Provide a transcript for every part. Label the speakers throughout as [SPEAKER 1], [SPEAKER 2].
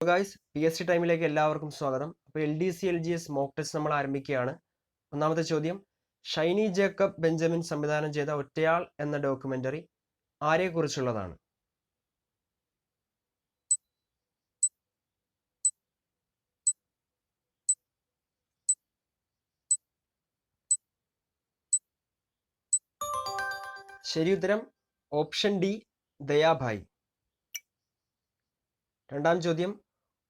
[SPEAKER 1] Guys, PSC ടൈമിലേക്ക് എല്ലാവർക്കും സ്വാഗതം. അപ്പോൾ LDC LGS മോക്ക് ടെസ്റ്റ് നമ്മൾ ആരംഭിക്കുകയാണ്. ഒന്നാമത്തെ ചോദ്യം, ഷൈനി ജേക്കബ് ബെഞ്ചമിൻ സംവിധാനം ചെയ്ത ഒറ്റയാൾ എന്ന ഡോക്യുമെന്ററി ആരെക്കുറിച്ചുള്ളതാണ്? ശരി ഉത്തരം ഓപ്ഷൻ ഡി, ദയാഭായ്. രണ്ടാം ചോദ്യം,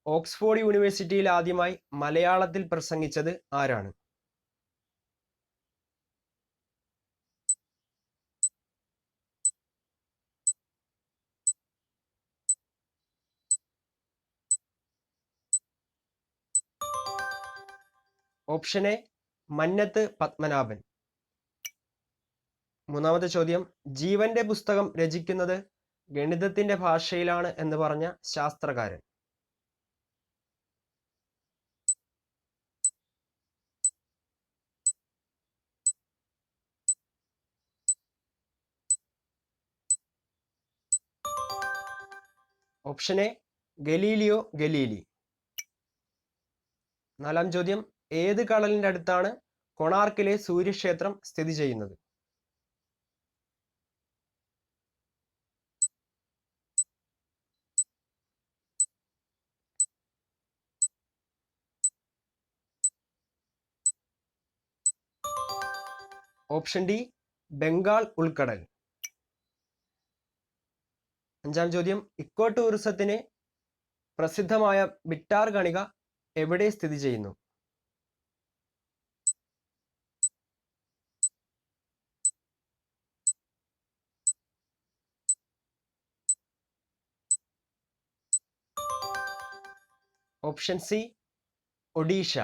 [SPEAKER 1] ഓക്സ്ഫോർഡ് യൂണിവേഴ്സിറ്റിയിൽ ആദ്യമായി മലയാളത്തിൽ പ്രസംഗിച്ചത് ആരാണ്? Option A, Mannathu Padmanabhan. മൂന്നാമത്തെ ചോദ്യം, ജീവന്റെ പുസ്തകം രചിക്കുന്നത് ഗണിതത്തിന്റെ ഭാഷയിലാണ് എന്ന് പറഞ്ഞ ശാസ്ത്രകാരൻ? Option A, Galileo Galilei. നാലാം ചോദ്യം, ഏത് കടലിന്റെ അടുത്താണ് കൊണാർക്കിലെ സൂര്യക്ഷേത്രം സ്ഥിതി ചെയ്യുന്നത്? ഓപ്ഷൻ ഡി, ബംഗാൾ ഉൾക്കടൽ. അഞ്ചാം ചോദ്യം, ഇക്കോ ടൂറിസത്തിന് പ്രസിദ്ധമായ ബിട്ടാർ കണിക എവിടെ സ്ഥിതി ചെയ്യുന്നു? Option C, Odisha.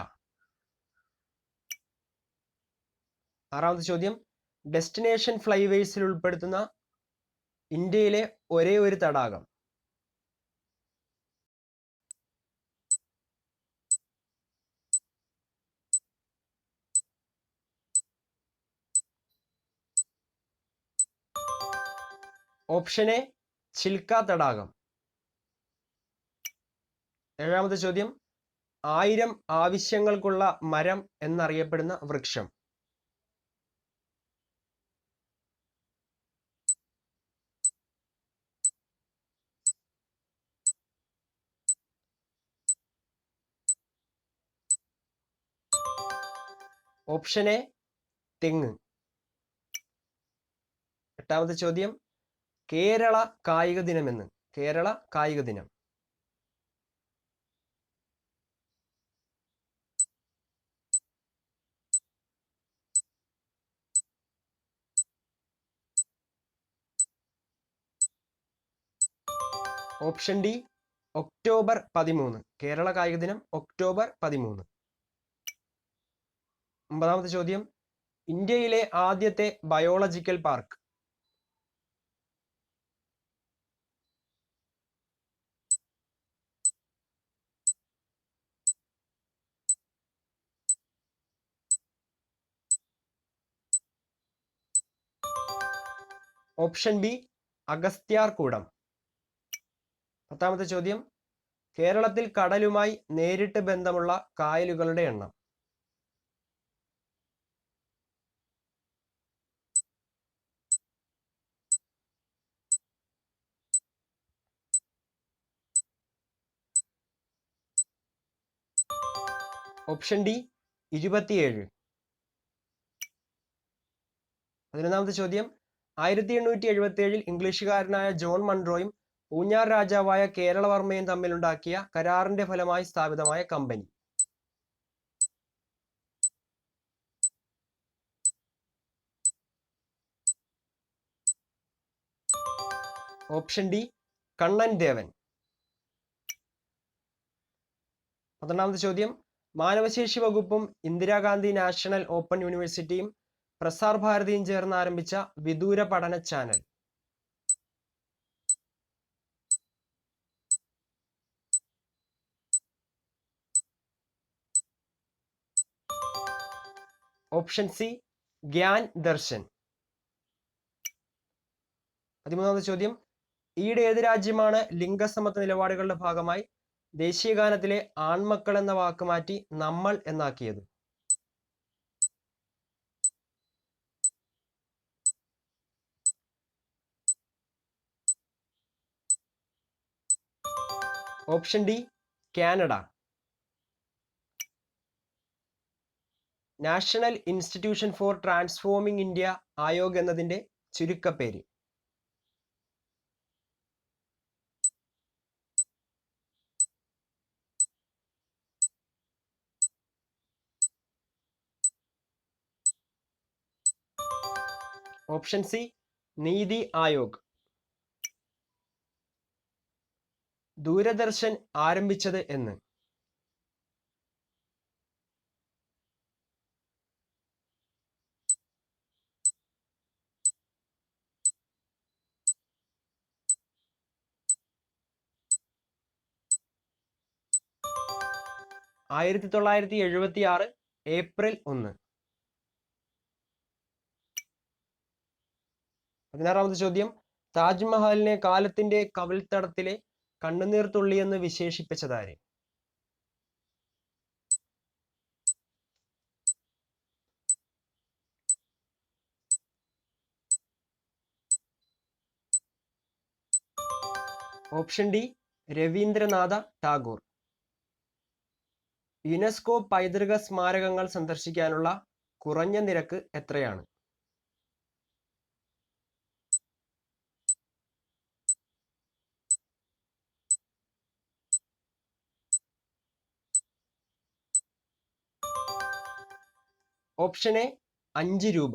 [SPEAKER 1] ആറാമത്തെ ചോദ്യം, ഡെസ്റ്റിനേഷൻ ഫ്ലൈവേസിൽ ഉൾപ്പെടുത്തുന്ന ഇന്ത്യയിലെ ഒരേ ഒരു തടാകം? ഓപ്ഷൻ എ, ചിൽക്ക തടാകം. ഏഴാമത്തെ ചോദ്യം, 1000 ആവശ്യങ്ങൾക്കുള്ള മരം എന്നറിയപ്പെടുന്ന വൃക്ഷം? ഓപ്ഷൻ എ, തെങ്ങ്. എട്ടാമത്തെ ചോദ്യം, കേരള കായിക ദിനമെന്ന്? കേരള കായിക ദിനം? Option D, October 13. കേരള കായിക ദിനം ഒക്ടോബർ 13. ഒമ്പതാമത്തെ ചോദ്യം, ഇന്ത്യയിലെ ആദ്യത്തെ biological park? Option B, Agasthyarkoodam. പത്താമത്തെ ചോദ്യം, കേരളത്തിൽ കടലുമായി നേരിട്ട് ബന്ധമുള്ള കായലുകളുടെ എണ്ണം? Option D, 27. 11ാമത്തെ ചോദ്യം, 1877 ഇംഗ്ലീഷുകാരനായ ജോൺ മൺറോയും പൂഞ്ഞാർ രാജാവായ കേരളവർമ്മയും തമ്മിലുണ്ടാക്കിയ കരാറിന്റെ ഫലമായി സ്ഥാപിതമായ company? Option D, Kannan Devan. 12ാമത്തെ ചോദ്യം, മാനവശേഷി വകുപ്പും ഇന്ദിരാഗാന്ധി നാഷണൽ ഓപ്പൺ യൂണിവേഴ്സിറ്റിയും പ്രസാർ ഭാരതിയും ചേർന്ന് ആരംഭിച്ച വിദൂര പഠന channel? Option C, Gyan Darshan. 13ാമത്തെ ചോദ്യം, ഈയിടെ ഏത് രാജ്യമാണ് ലിംഗസമത്വ നിലപാടുകളുടെ ഭാഗമായി ദേശീയ ഗാനത്തിലെ ആൺമക്കൾ എന്ന വാക്ക് മാറ്റി നമ്മൾ എന്നാക്കിയത്? Option D Canada. National institution for transforming India Aayog എന്നതിന്റെ ചുരുക്കപ്പേര്? Option C NITI Aayog. ദൂരദർശൻ ആരംഭിച്ചത് എന്ന്? ഏപ്രിൽ 1. 16ാമത്തെ ചോദ്യം. താജ്മഹലിനെ കാലത്തിന്റെ കവിൾത്തടത്തിലെ കണ്ണുനീർ തുള്ളിയെന്ന് വിശേഷിപ്പിച്ചതാര്? Option D Rabindranath Tagore. UNESCO പൈതൃക സ്മാരകങ്ങൾ സന്ദർശിക്കാനുള്ള കുറഞ്ഞ നിരക്ക് എത്രയാണ്? ഓപ്ഷൻ എ 5 രൂപ.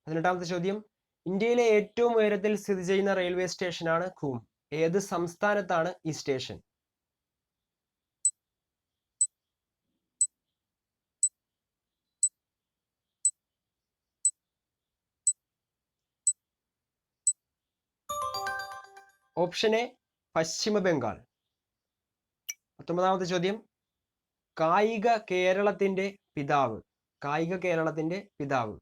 [SPEAKER 1] 18ാമത്തെ ചോദ്യം. ഇന്ത്യയിലെ ഏറ്റവും ഉയരത്തിൽ സ്ഥിതി ചെയ്യുന്ന റെയിൽവേ സ്റ്റേഷനാണ് ഖൂം. ഏത് സംസ്ഥാനത്താണ് ഈ സ്റ്റേഷൻ? ഓപ്ഷൻ എ പശ്ചിമ ബംഗാൾ. 19ാമത്തെ ചോദ്യം. കായിക കേരളത്തിന്റെ പിതാവ്. കായിക കേരളത്തിന്റെ പിതാവ്?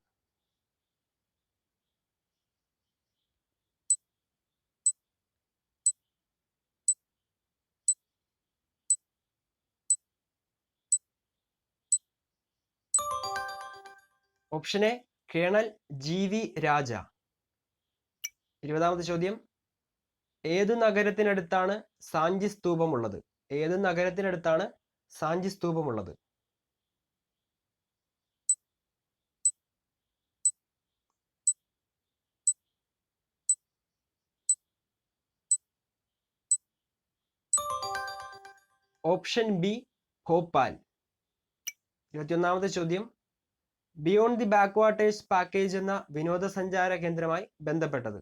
[SPEAKER 1] Option A colonel GV Raja. 20ാമത്തെ ചോദ്യം. ഏത് നഗരത്തിനടുത്താണ് സാഞ്ചി സ്തൂപമുള്ളത്? ഏത് നഗരത്തിനടുത്താണ് സാഞ്ചി സ്തൂപമുള്ളത്? Option B Bhopal. 21ാമത്തെ ചോദ്യം. ബിയോണ്ട് ദി ബാക്ക്വാട്ടേഴ്സ് പാക്കേജ് എന്ന വിനോദസഞ്ചാര കേന്ദ്രമായി ബന്ധപ്പെട്ടത്?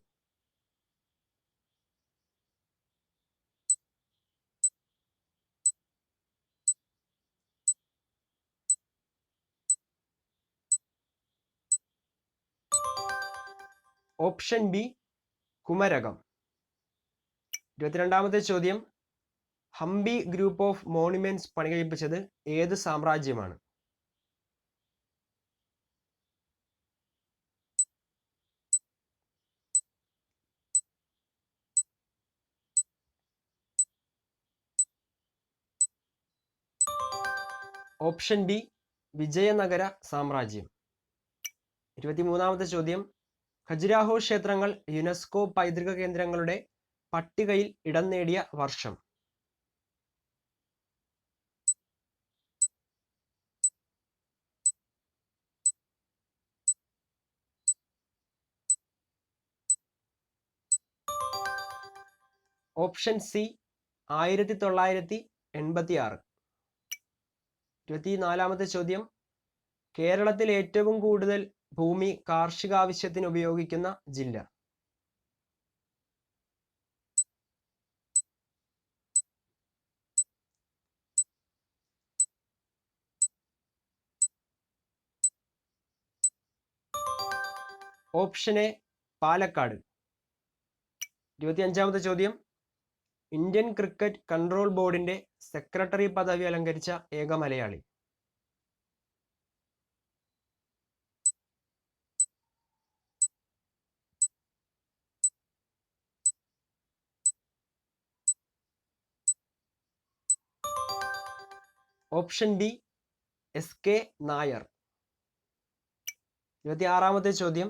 [SPEAKER 1] Option B Kumarakom. 22ാമത്തെ ചോദ്യം. ഹംപി ഗ്രൂപ്പ് ഓഫ് മോണുമെന്റ്സ് പണികഴിപ്പിച്ചത് ഏത് സാമ്രാജ്യമാണ്? ഓപ്ഷൻ ബി വിജയനഗര സാമ്രാജ്യം. 23ാമത്തെ ചോദ്യം. ഖജുരാഹോ ക്ഷേത്രങ്ങൾ യുനെസ്കോ പൈതൃക കേന്ദ്രങ്ങളുടെ പട്ടികയിൽ ഇടം നേടിയ വർഷം? Option C 1986. 24ാമത്തെ ചോദ്യം. കേരളത്തിൽ ഏറ്റവും കൂടുതൽ ഭൂമി കാർഷികാവശ്യത്തിന് ഉപയോഗിക്കുന്ന ജില്ല? Option A Palakkad. 25ാമത്തെ ചോദ്യം. ഇന്ത്യൻ ക്രിക്കറ്റ് കൺട്രോൾ ബോർഡിന്റെ സെക്രട്ടറി പദവി അലങ്കരിച്ച ഏക Malayali? Option B SK Nair. 26ാമത്തെ ചോദ്യം,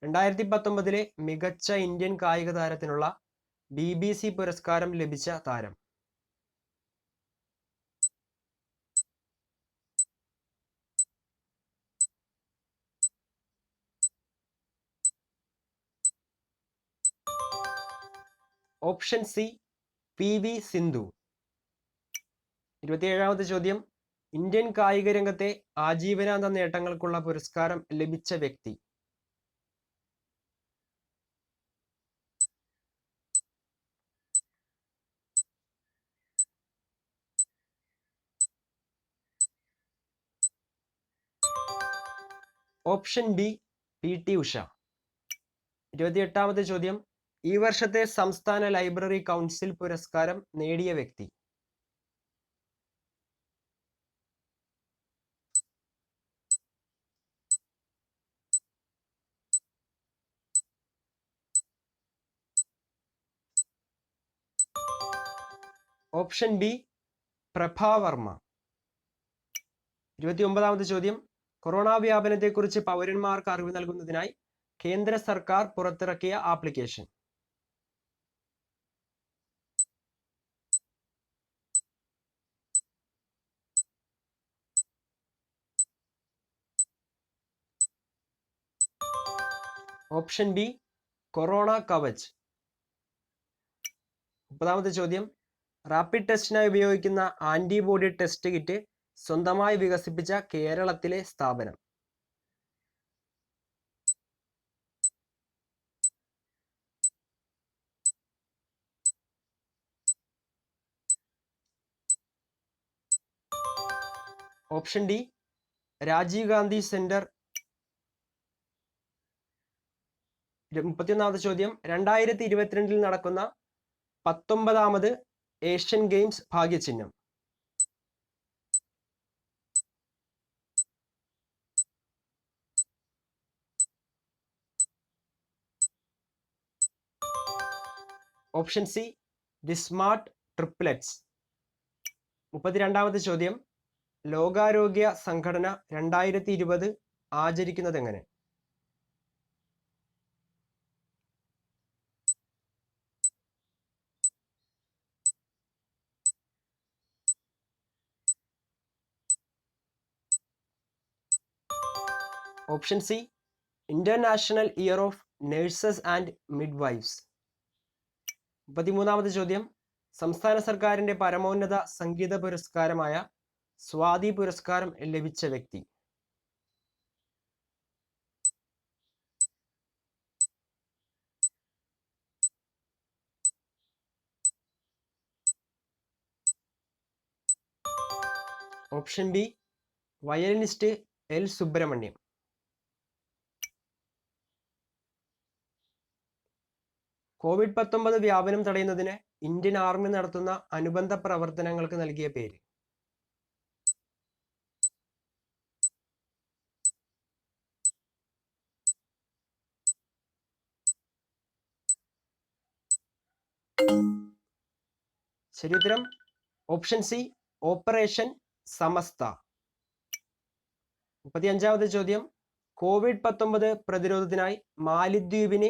[SPEAKER 1] 2019 മികച്ച ഇന്ത്യൻ കായിക താരത്തിനുള്ള BBC പുരസ്കാരം ലഭിച്ച താരം. Option C PV Sindhu. 27ാമത്തെ ചോദ്യം, ഇന്ത്യൻ കായിക രംഗത്തെ ആജീവനാന്ത നേട്ടങ്ങൾക്കുള്ള പുരസ്കാരം ലഭിച്ച വ്യക്തി. Option B PT Usha. 28ാമത്തെ ചോദ്യം, ഈ വർഷത്തെ സംസ്ഥാന ലൈബ്രറി കൗൺസിൽ പുരസ്കാരം നേടിയ വ്യക്തി. Option B Prabha Varma. 29ാമത്തെ ചോദ്യം, കൊറോണ വ്യാപനത്തെക്കുറിച്ച് പൗരന്മാർക്ക് അറിവ് നൽകുന്നതിനായി കേന്ദ്ര സർക്കാർ പുറത്തിറക്കിയ application. Option B corona Kavach. 30ാമത്തെ ചോദ്യം, റാപ്പിഡ് ടെസ്റ്റിനായി ഉപയോഗിക്കുന്ന ആന്റിബോഡി ടെസ്റ്റ് കിറ്റ് സ്വന്തമായി വികസിപ്പിച്ച കേരളത്തിലെ സ്ഥാപനം. Option D Rajiv Gandhi centre. 31ാമത്തെ ചോദ്യം, 2022 നടക്കുന്ന 19ാമത് ഏഷ്യൻ ഗെയിംസ് ഭാഗ്യചിഹ്നം. Option C the smart triplets. 32ാമത്തെ ചോദ്യം, ലോകാരോഗ്യ സംഘടന 2020 ആചരിക്കുന്നത് എങ്ങനെ? Option C international year of nurses and midwives. 33ാമത്തെ ചോദ്യം, സംസ്ഥാന സർക്കാരിന്റെ പരമോന്നത സംഗീത പുരസ്കാരമായ സ്വാതി പുരസ്കാരം ലഭിച്ച വ്യക്തി. Option B violinist L. Subramaniam. COVID-19 വ്യാപനം തടയുന്നതിന് ഇന്ത്യൻ ആർമി നടത്തുന്ന അനുബന്ധ പ്രവർത്തനങ്ങൾക്ക് നൽകിയ പേര്. ശരിയുത്തരം ഓപ്ഷൻ സി ഓപ്പറേഷൻ സമസ്ത. 35ാമത്തെ ചോദ്യം, COVID-19 പ്രതിരോധത്തിനായി മാലിദ്വീപിന്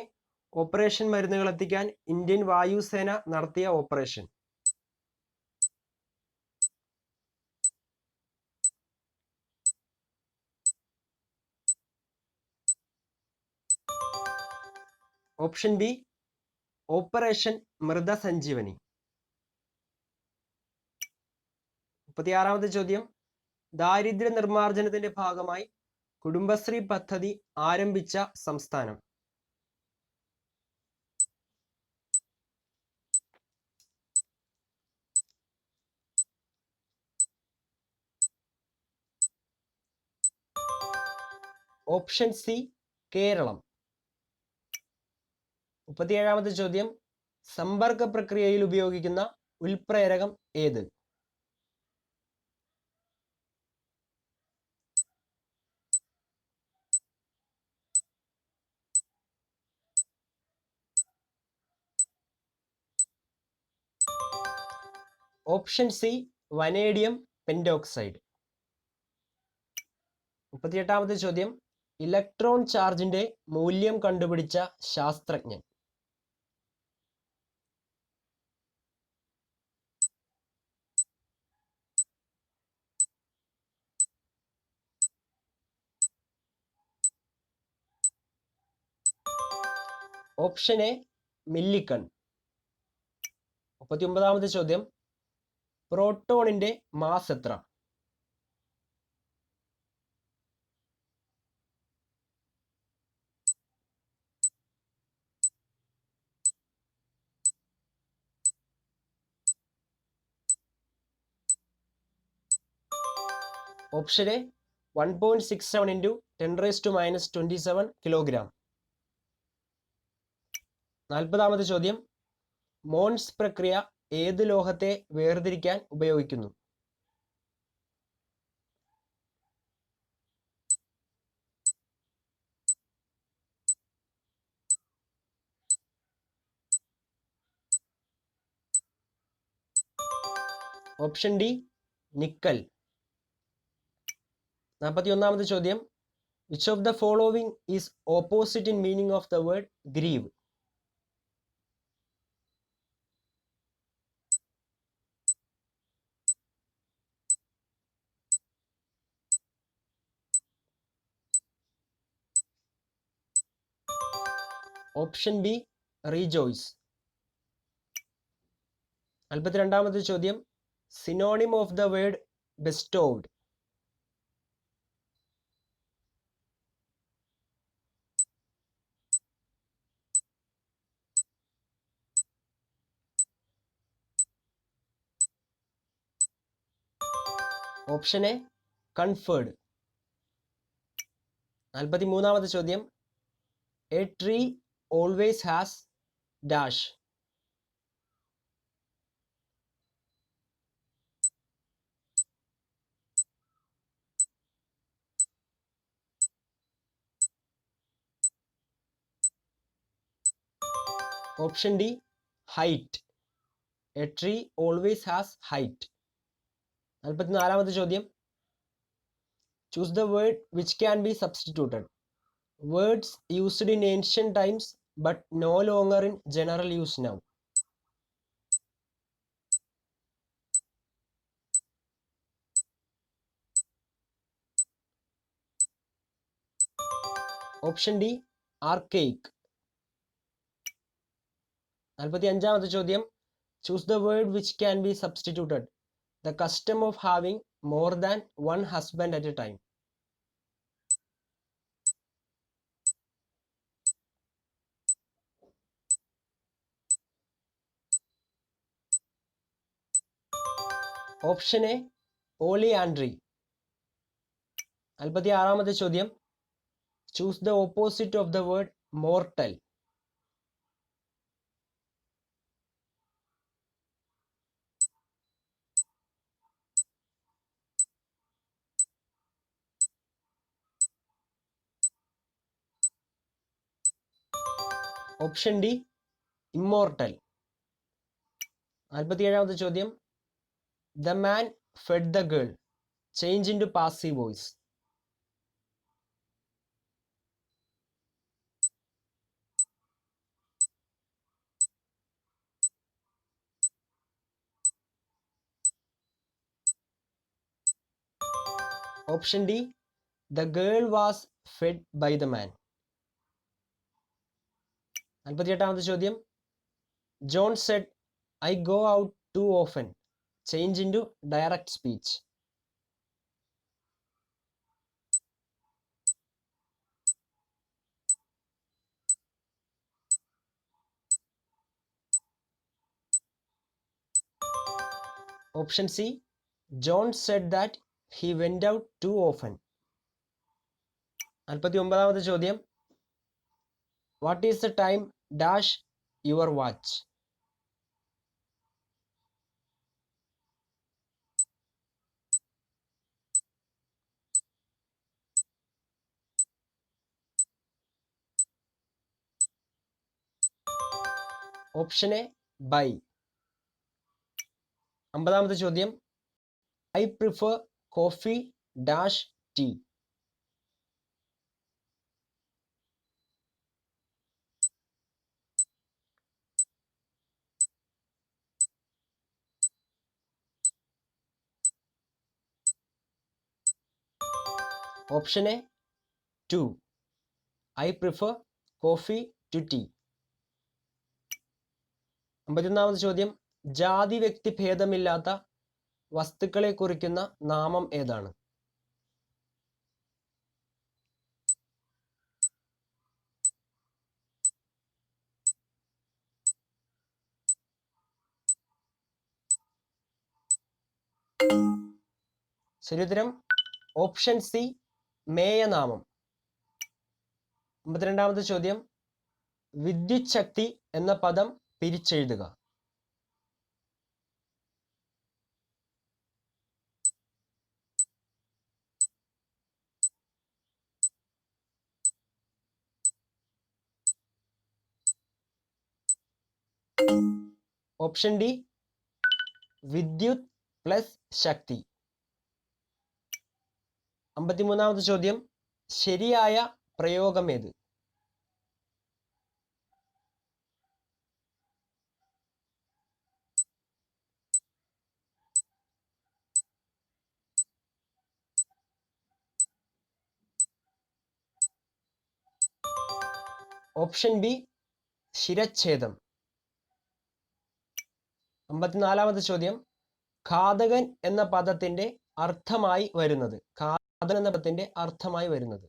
[SPEAKER 1] ഓപ്പറേഷൻ മരുന്നുകൾ എത്തിക്കാൻ ഇന്ത്യൻ വായുസേന നടത്തിയ ഓപ്പറേഷൻ. ഓപ്ഷൻ ബി ഓപ്പറേഷൻ മൃതസഞ്ജീവനി. 36ാമത്തെ ചോദ്യം, ദാരിദ്ര്യ നിർമ്മാർജ്ജനത്തിന്റെ ഭാഗമായി കുടുംബശ്രീ പദ്ധതി ആരംഭിച്ച സംസ്ഥാനം. Option C Keralam. 37ാമത്തെ ചോദ്യം, സമ്പർക്ക പ്രക്രിയയിൽ ഉപയോഗിക്കുന്ന ഉൽപ്രേരകം ഏത്? Option C vanadium pentoxide. 38ാമത്തെ ചോദ്യം, ഇലക്ട്രോൺ ചാർജിന്റെ മൂല്യം കണ്ടുപിടിച്ച ശാസ്ത്രജ്ഞൻ. Option A Millikan. 39ാമത്തെ ചോദ്യം, പ്രോട്ടോണിന്റെ മാസ് എത്ര? Option A 1.67 × 10⁻⁻27 kilogram. 40ാമത്തെ ചോദ്യം, മോൺസ് പ്രക്രിയ ഏത് ലോഹത്തെ വേർതിരിക്കാൻ ഉപയോഗിക്കുന്നു? Option D nickel. 41ാമത്തെ ചോദ്യം, which of the following is opposite in meaning of the word grieve? Option B rejoice. 42ാമത്തെ ചോദ്യം, synonym of the word bestowed? Option A conferred. 43ാമത്തെ ചോദ്യം, a tree always has dash. Option D height. A tree always has height. 44ാമത്തെ ചോദ്യം, choose the word which can be substituted. Words used in ancient times but no longer in general use now. Option D archaic. 45ാമത്തെ ചോദ്യം, choose the word which can be substituted. The custom of having more than one husband at a time. Option A polyandry. 46ാമത്തെ ചോദ്യം, choose the opposite of the word mortal. Option D immortal. 47ാമത്തെ ചോദ്യം, the man fed the girl. Change into passive voice. Option D the girl was fed by the man. 48ാമത്തെ ചോദ്യം, John said I go out too often. Change into direct speech. Option C John said that he went out too often. 49ാമത്തെ ചോദ്യം, what is the time dash your watch. Option A by. 50ാമത്തെ ചോദ്യം, I prefer coffee dash tea. Option A 2. I prefer coffee to tea. 51ാമത് ചോദ്യം, ജാതി വ്യക്തി ഭേദമില്ലാത്ത വസ്തുക്കളെ കുറിക്കുന്ന നാമം ഏതാണ്? ശരിയുത്തരം ഓപ്ഷൻ സി മേയനാമം. 52ാമത്തെ ചോദ്യം, വിദ്യുത് ശക്തി എന്ന പദം പിരിച്ചെഴുതുക. ഓപ്ഷൻ ഡി വിദ്യുത് പ്ലസ് ശക്തി. 53ാമത്തെ ചോദ്യം, ശരിയായ പ്രയോഗം ഏത്? Option B ശിരച്ഛേദം. 54ാമത്തെ ചോദ്യം, ഘാതകൻ എന്ന പദത്തിന്റെ അർത്ഥമായി വരുന്നത്. ഘാതകൻ എന്ന പദത്തിന്റെ അർത്ഥമായി വരുന്നത്.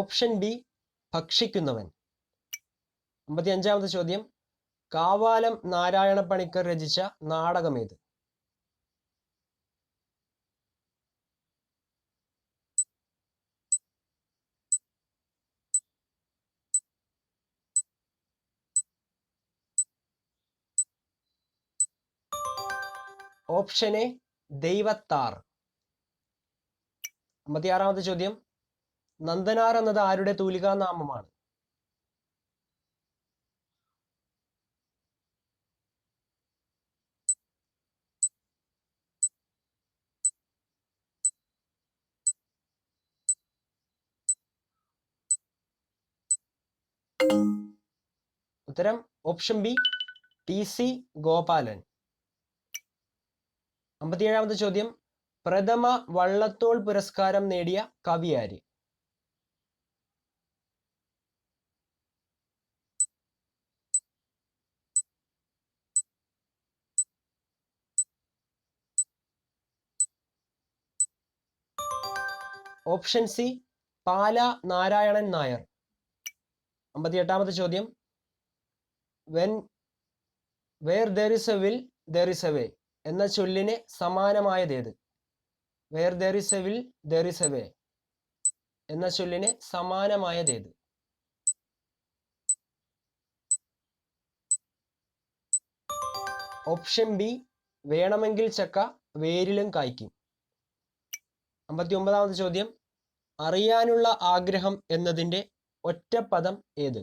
[SPEAKER 1] Option B ഭക്ഷിക്കുന്നവൻ. 55ാമത്തെ ചോദ്യം, കാവാലം നാരായണ പണിക്കർ രചിച്ച നാടകമേത്? Option A Daivathar. 56ാമത്തെ ചോദ്യം, നന്ദനാർ എന്നത് ആരുടെ തൂലികാ നാമമാണ്? ഉത്തരം ഓപ്ഷൻ ബി PC ഗോപാലൻ. 57ാമത്തെ ചോദ്യം, പ്രഥമ വള്ളത്തോൾ പുരസ്കാരം നേടിയ കവി ആര്? Option C Pala Narayanan Nair. 58ാമത്തെ ചോദ്യം, where there is a will there is a way എന്ന ചൊല്ലിന് സമാനമായതേത്? Where there is a will there is a way എന്ന ചൊല്ലിന് സമാനമായതേത്? ഓപ്ഷൻ ബി വേണമെങ്കിൽ ചക്ക വേരിലും കായ്ക്കും. 59ാമത്തെ ചോദ്യം, അറിയാനുള്ള ആഗ്രഹം എന്നതിൻ്റെ ഒറ്റപ്പദം ഏത്?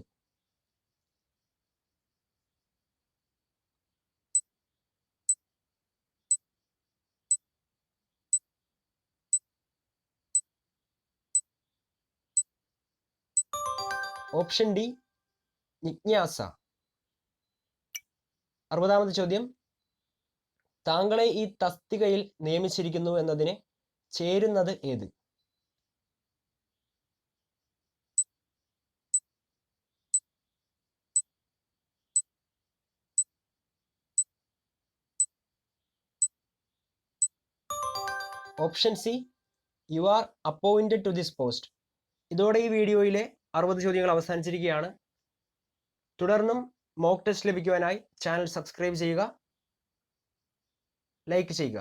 [SPEAKER 1] ഓപ്ഷൻ ഡി ജിജ്ഞാസ. 60ാമത്തെ ചോദ്യം, താങ്കളെ ഈ തസ്തികയിൽ നിയമിച്ചിരിക്കുന്നു എന്നതിന് ചേരുന്നത് ഏത്? Option C you are appointed to this post. ഇതോടെ ഈ വീഡിയോയിലെ 60 ചോദ്യങ്ങൾ അവസാനിച്ചിരിക്കുകയാണ്. തുടർന്നും മോക്ക് ടെസ്റ്റ് ലഭിക്കുവാനായി ചാനൽ സബ്സ്ക്രൈബ് ചെയ്യുക, ലൈക്ക് ചെയ്യുക.